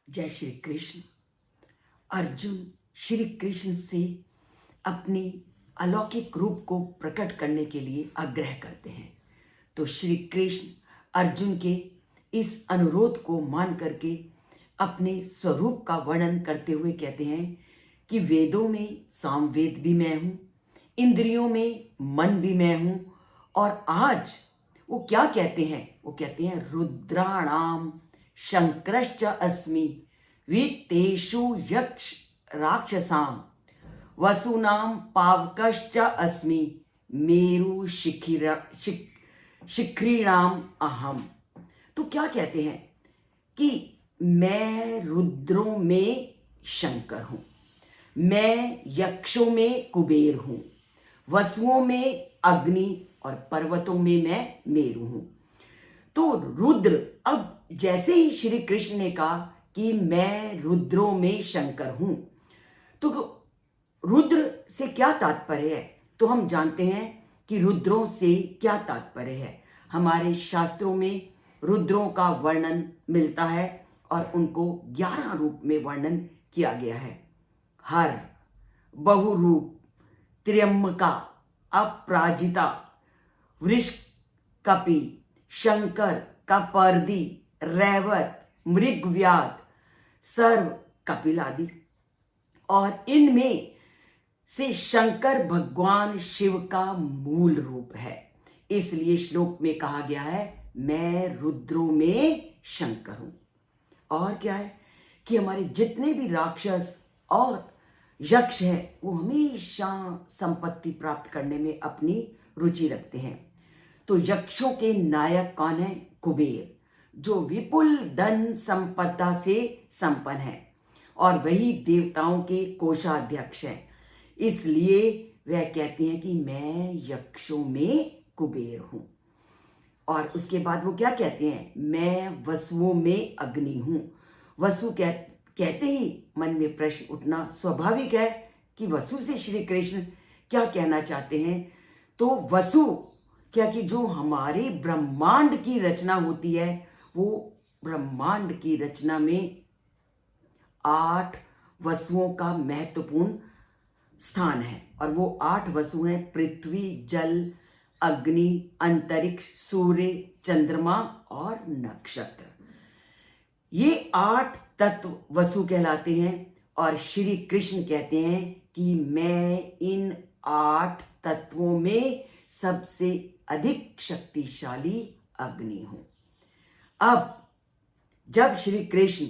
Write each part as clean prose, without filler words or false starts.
जय श्री कृष्ण। अर्जुन श्री कृष्ण से अपनी अलौकिक रूप को प्रकट करने के लिए आग्रह करते हैं। तो श्री कृष्ण अर्जुन के इस अनुरोध को मान करके अपने स्वरूप का वर्णन करते हुए कहते हैं कि वेदों में सामवेद भी मैं हूं, इंद्रियों में मन भी मैं हूं। और आज वो क्या कहते हैं? वो कहते हैं रुद्राणाम शंकरश्च अस्मि वित्तेषु यक्ष राक्षसाम वसुनाम पावकश्च अस्मि मेरु शिखरीणाम अहम। तो क्या कहते हैं कि मैं रुद्रों में शंकर हूं, मैं यक्षों में कुबेर हूं, वसुओं में अग्नि और पर्वतों में मैं मेरु हूं। तो रुद्र, अब जैसे ही श्री कृष्ण ने कहा कि मैं रुद्रों में शंकर हूं, तो रुद्र से क्या तात्पर्य है? तो हम जानते हैं कि रुद्रों से क्या तात्पर्य है। हमारे शास्त्रों में रुद्रों का वर्णन मिलता है और उनको 11 रूप में वर्णन किया गया है। हर, बहुरूप, त्र्यंबका, अपराजिता, वृषकपि, शंकर, कपर्दी, रैवत, मृगव्याध, सर्व, कपिल आदि। और इनमें से शंकर भगवान शिव का मूल रूप है। इसलिए श्लोक में कहा गया है मैं रुद्रों में शंकर हूं। और क्या है कि हमारे जितने भी राक्षस और यक्ष हैं वो हमेशा संपत्ति प्राप्त करने में अपनी रुचि रखते हैं। तो यक्षों के नायक कौन है? कुबेर, जो विपुल धन संपदा से संपन्न है और वही देवताओं के कोषाध्यक्ष हैं। इसलिए वह कहते हैं कि मैं यक्षों में कुबेर हूं। और उसके बाद वो क्या कहते हैं? मैं वसुओं में अग्नि हूं। वसु कहते ही मन में प्रश्न उठना स्वाभाविक है कि वसु से श्री कृष्ण क्या कहना चाहते हैं। तो वसु क्या कि जो हमारे ब्रह्मांड की रचना होती है, वो ब्रह्मांड की रचना में 8 वसुओं का महत्वपूर्ण स्थान है। और वो 8 वसु हैं पृथ्वी, जल, अग्नि, अंतरिक्ष, सूर्य, चंद्रमा और नक्षत्र। ये 8 तत्व वसु कहलाते हैं। और श्री कृष्ण कहते हैं कि मैं इन 8 तत्वों में सबसे अधिक शक्तिशाली अग्नि हूं। अब जब श्री कृष्ण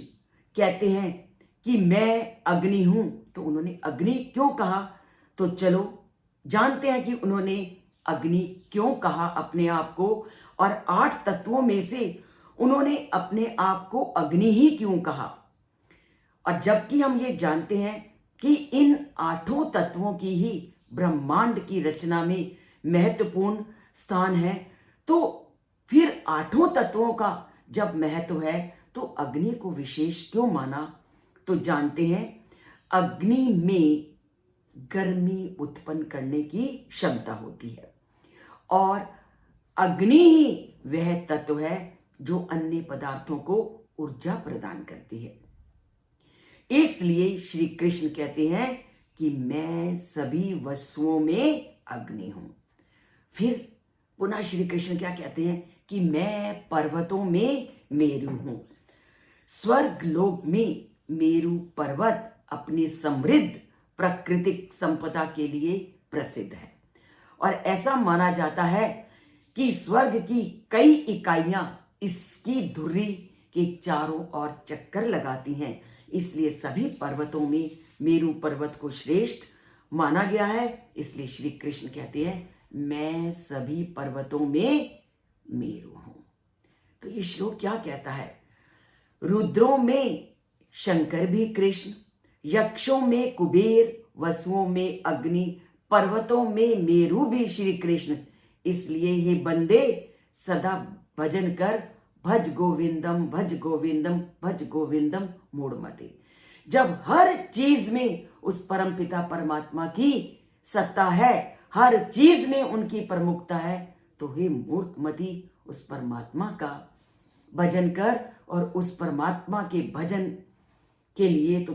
कहते हैं कि मैं अग्नि हूं, तो उन्होंने अग्नि क्यों कहा? तो चलो जानते हैं कि उन्होंने अग्नि क्यों कहा अपने आप को, और 8 तत्वों में से उन्होंने अपने आप को अग्नि ही क्यों कहा। और जबकि हम ये जानते हैं कि इन 8 तत्वों की ही ब्रह्मांड की रचना में महत्वपूर्ण स्थान है, तो फिर 8 तत्वों का जब महत्व है तो अग्नि को विशेष क्यों माना? तो जानते हैं अग्नि में गर्मी उत्पन्न करने की क्षमता होती है और अग्नि ही वह तत्व है जो अन्य पदार्थों को ऊर्जा प्रदान करती है। इसलिए श्री कृष्ण कहते हैं कि मैं सभी वस्तुओं में अग्नि हूं। फिर पुनः श्री कृष्ण क्या कहते हैं कि मैं पर्वतों में मेरु हूं। स्वर्ग लोक में मेरु पर्वत अपनी समृद्ध प्राकृतिक संपदा के लिए प्रसिद्ध है और ऐसा माना जाता है कि स्वर्ग की कई इकाइयां इसकी धुरी के चारों ओर चक्कर लगाती हैं। इसलिए सभी पर्वतों में मेरु पर्वत को श्रेष्ठ माना गया है। इसलिए श्री कृष्ण कहते हैं मैं सभी पर्वतों में मेरु हूं। तो ये श्लोक क्या कहता है? रुद्रों में शंकर भी कृष्ण, यक्षों में कुबेर, वसुओं में अग्नि, पर्वतों में मेरु भी श्री कृष्ण। इसलिए हे बंदे सदा भजन कर, भज गोविंदम भज गोविंदम भज गोविंदम मूढ़मते। जब हर चीज में उस परमपिता परमात्मा की सत्ता है, हर चीज में उनकी प्रमुखता है, तो हे मूर्खमती उस परमात्मा का भजन कर और उस परमात्मा के भजन के लिए तो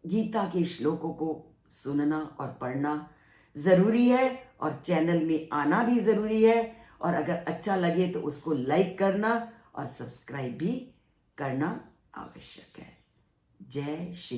गीता के श्लोकों को सुनना और पढ़ना ज़रूरी है, और चैनल में आना भी ज़रूरी है, और अगर अच्छा लगे तो उसको लाइक करना और सब्सक्राइब भी करना आवश्यक है। जय श्री